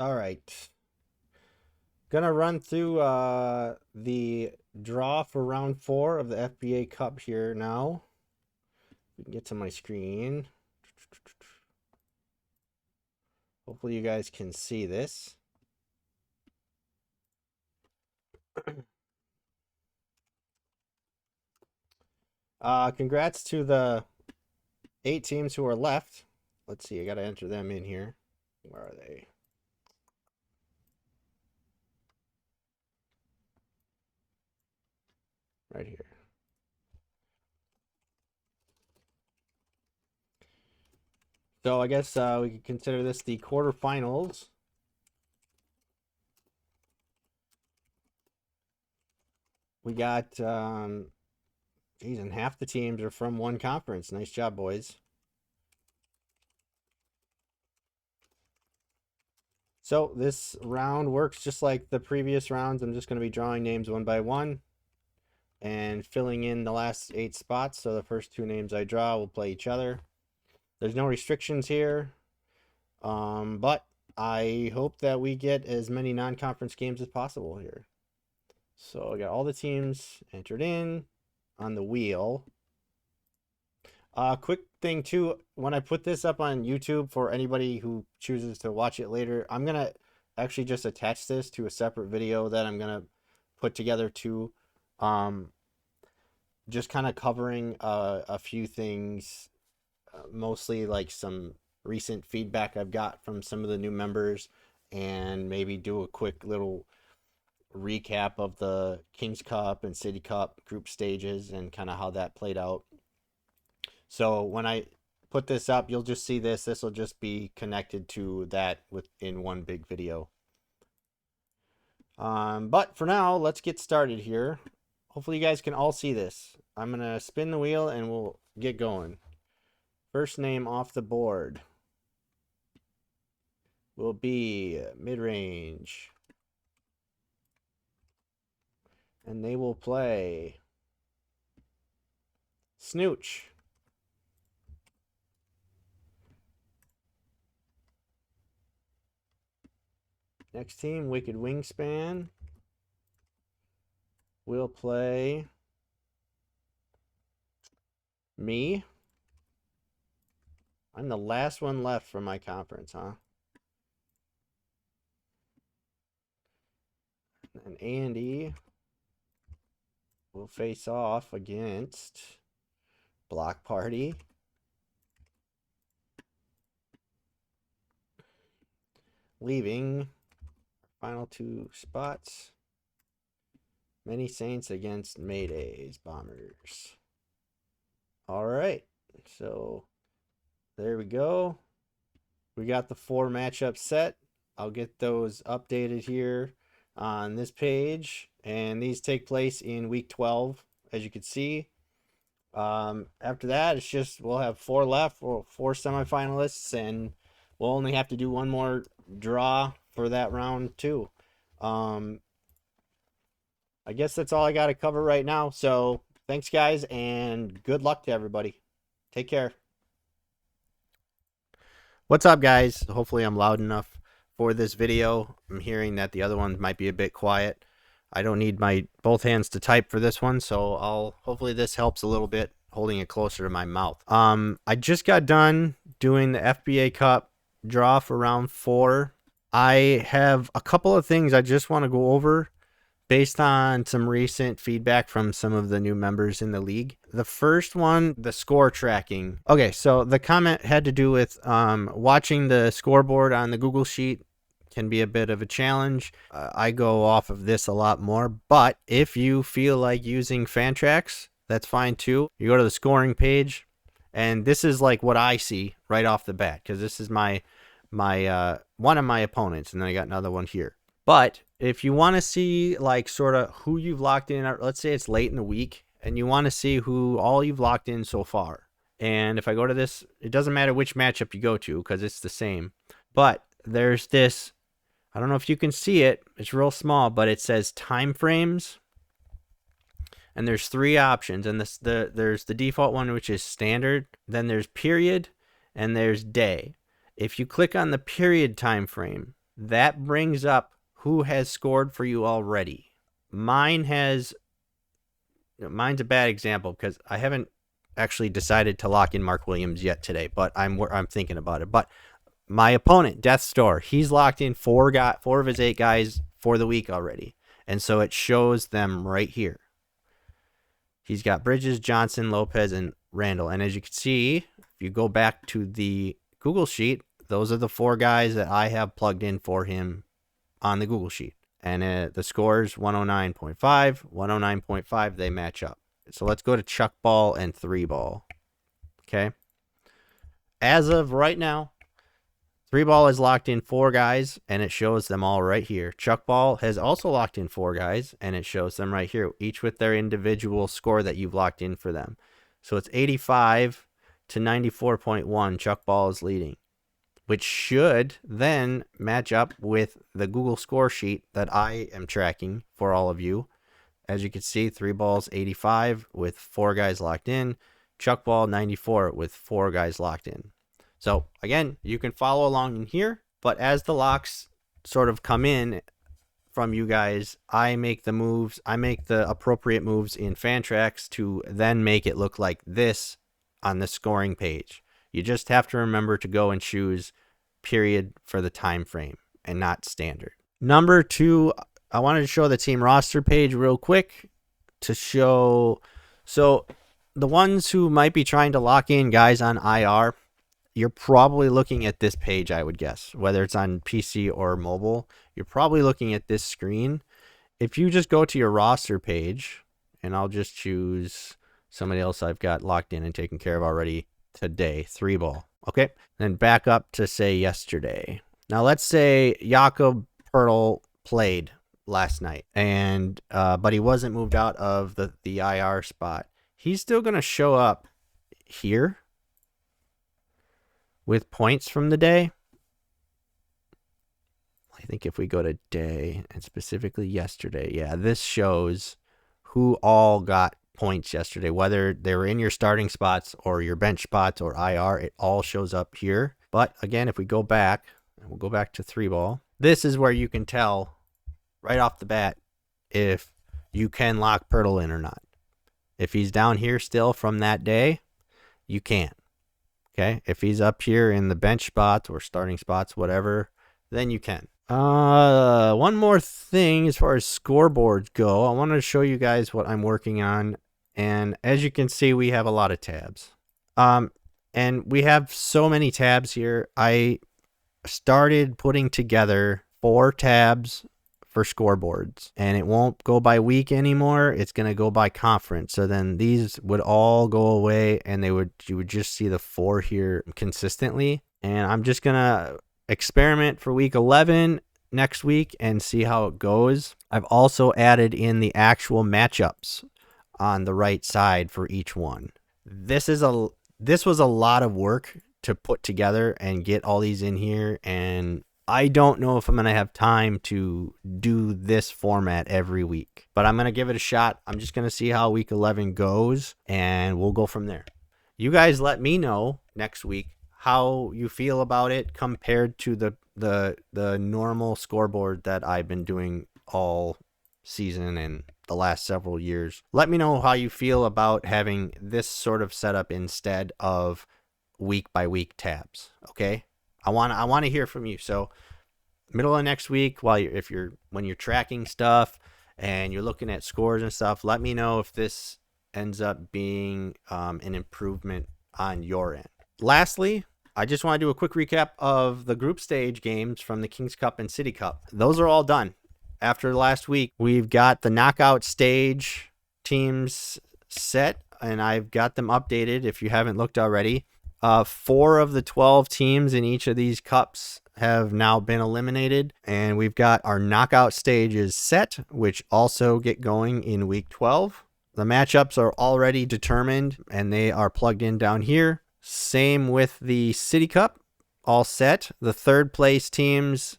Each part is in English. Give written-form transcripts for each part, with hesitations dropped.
All right. Gonna run through the draw for round 4 of the FBA Cup here now. We can get to my screen. Hopefully you guys can see this. Congrats to the 8 teams who are left. Let's see, I gotta enter them in here. Where are they? Right here. So I guess we could consider this the quarterfinals. We got, geez, and half the teams are from one conference. Nice job, boys. So this round works just like the previous rounds. I'm just going to be drawing names one by one and filling in the last 8 spots. So the first 2 names I draw will play each other. There's no restrictions here, but I hope that we get as many non-conference games as possible here. So I got all the teams entered in on the wheel. Quick thing too, when I put this up on YouTube for anybody who chooses to watch it later, I'm gonna actually just attach this to a separate video that I'm gonna put together too. Just kind of covering a few things, mostly like some recent feedback I've got from some of the new members, and maybe do a quick little recap of the Kings Cup and City Cup group stages and kind of how that played out. So when I put this up, you'll just see this. This will just be connected to that within one big video. But for now, let's get started here. Hopefully you guys can all see this. I'm going to spin the wheel and we'll get going. First name off the board will be mid-range. And they will play Snooch. Next team, Wicked Wingspan, will play me. I'm the last one left from my conference, huh? And Andy will face off against Block Party. Leaving final 2 spots. Many Saints against Maydays Bombers. All right, so there we go. We got the 4 matchups set. I'll get those updated here on this page, and these take place in week 12, as you can see. After that, it's just we'll have 4 left, or 4 semifinalists, and we'll only have to do one more draw for that round too. I guess that's all I got to cover right now. So thanks, guys, and good luck to everybody. Take care. What's up, guys? Hopefully I'm loud enough for this video. I'm hearing that the other ones might be a bit quiet. I don't need my both hands to type for this one, so hopefully this helps a little bit holding it closer to my mouth. I just got done doing the FBA Cup draw for round 4. I have a couple of things I just want to go over based on some recent feedback from some of the new members in the league. The first one, the score tracking. Okay, so the comment had to do with watching the scoreboard on the Google Sheet can be a bit of a challenge. I go off of this a lot more, but if you feel like using Fantrax, that's fine too. You go to the scoring page, and this is like what I see right off the bat, because this is my one of my opponents, and then I got another one here. But if you want to see like sort of who you've locked in, let's say it's late in the week, and you want to see who all you've locked in so far. And if I go to this, it doesn't matter which matchup you go to because it's the same. But there's this, I don't know if you can see it, it's real small, but it says time frames. And there's 3 options, and there's the default one, which is standard. Then there's period, and there's day. If you click on the period time frame, that brings up who has scored for you already. Mine's a bad example because I haven't actually decided to lock in Mark Williams yet today, but I'm thinking about it. But my opponent, Death Store, he's locked in four of his 8 guys for the week already, and so it shows them right here. He's got Bridges, Johnson, Lopez, and Randall. And as you can see, if you go back to the Google Sheet, those are the 4 guys that I have plugged in for him on the Google Sheet. And the scores 109.5, 109.5, they match up. So let's go to Chuck Ball and 3 Ball. Okay. As of right now, 3 Ball has locked in 4 guys, and it shows them all right here. Chuck Ball has also locked in 4 guys, and it shows them right here, each with their individual score that you've locked in for them. So it's 85 to 94.1. Chuck Ball is leading, which should then match up with the Google score sheet that I am tracking for all of you. As you can see, 3 Balls 85 with 4 guys locked in. Chuck Ball 94 with 4 guys locked in. So again, you can follow along in here, but as the locks sort of come in from you guys, I make the moves. I make the appropriate moves in Fantrax to then make it look like this on the scoring page. You just have to remember to go and choose period for the time frame and not standard. Number 2, I wanted to show the team roster page real quick to show. So the ones who might be trying to lock in guys on IR, you're probably looking at this page, I would guess, whether it's on PC or mobile. You're probably looking at this screen. If you just go to your roster page, and I'll just choose somebody else I've got locked in and taken care of already today, 3 Ball. Okay, then back up to say yesterday. Now let's say Jakob Pertl played last night, and but he wasn't moved out of the IR spot. He's still going to show up here with points from the day. I think if we go to day and specifically yesterday, yeah, this shows who all got points yesterday, whether they were in your starting spots or your bench spots or IR, it all shows up here. But again, if we go back, and we'll go back to 3 Ball, this is where you can tell right off the bat if you can lock Pertl in or not. If he's down here still from that day, you can't. Okay, if he's up here in the bench spots or starting spots, whatever, then you can. One more thing as far as scoreboards go, I wanted to show you guys what I'm working on. And as you can see, we have a lot of tabs. And we have so many tabs here. I started putting together 4 tabs for scoreboards, and it won't go by week anymore. It's going to go by conference. So then these would all go away, and you would just see the 4 here consistently. And I'm just going to experiment for week 11 next week and see how it goes. I've also added in the actual matchups on the right side for each one. This was a lot of work to put together and get all these in here, and I don't know if I'm going to have time to do this format every week, but I'm going to give it a shot. I'm just going to see how week 11 goes, and we'll go from there. You guys let me know next week how you feel about it compared to the normal scoreboard that I've been doing all season and the last several years. Let me know how you feel about having this sort of setup instead of week by week tabs. Okay, I want to hear from you. So middle of next week, when you're tracking stuff and you're looking at scores and stuff, let me know if this ends up being an improvement on your end. Lastly, I just want to do a quick recap of the group stage games from the Kings Cup and City Cup. Those are all done. After last week, we've got the knockout stage teams set, and I've got them updated if you haven't looked already. 4 of the 12 teams in each of these cups have now been eliminated, and we've got our knockout stages set, which also get going in week 12. The matchups are already determined, and they are plugged in down here. Same with the City Cup, all set. The third place teams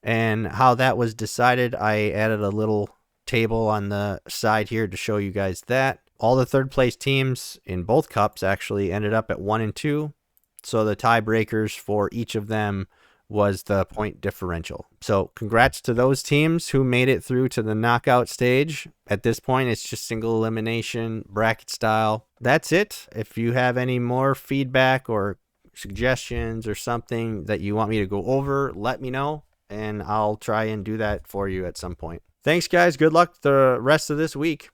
and how that was decided, I added a little table on the side here to show you guys that. All the third place teams in both cups actually ended up at 1 and 2. So the tiebreakers for each of them was the point differential. So congrats to those teams who made it through to the knockout stage. At this point, it's just single elimination, bracket style. That's it. If you have any more feedback or suggestions or something that you want me to go over, let me know, and I'll try and do that for you at some point. Thanks, guys. Good luck the rest of this week.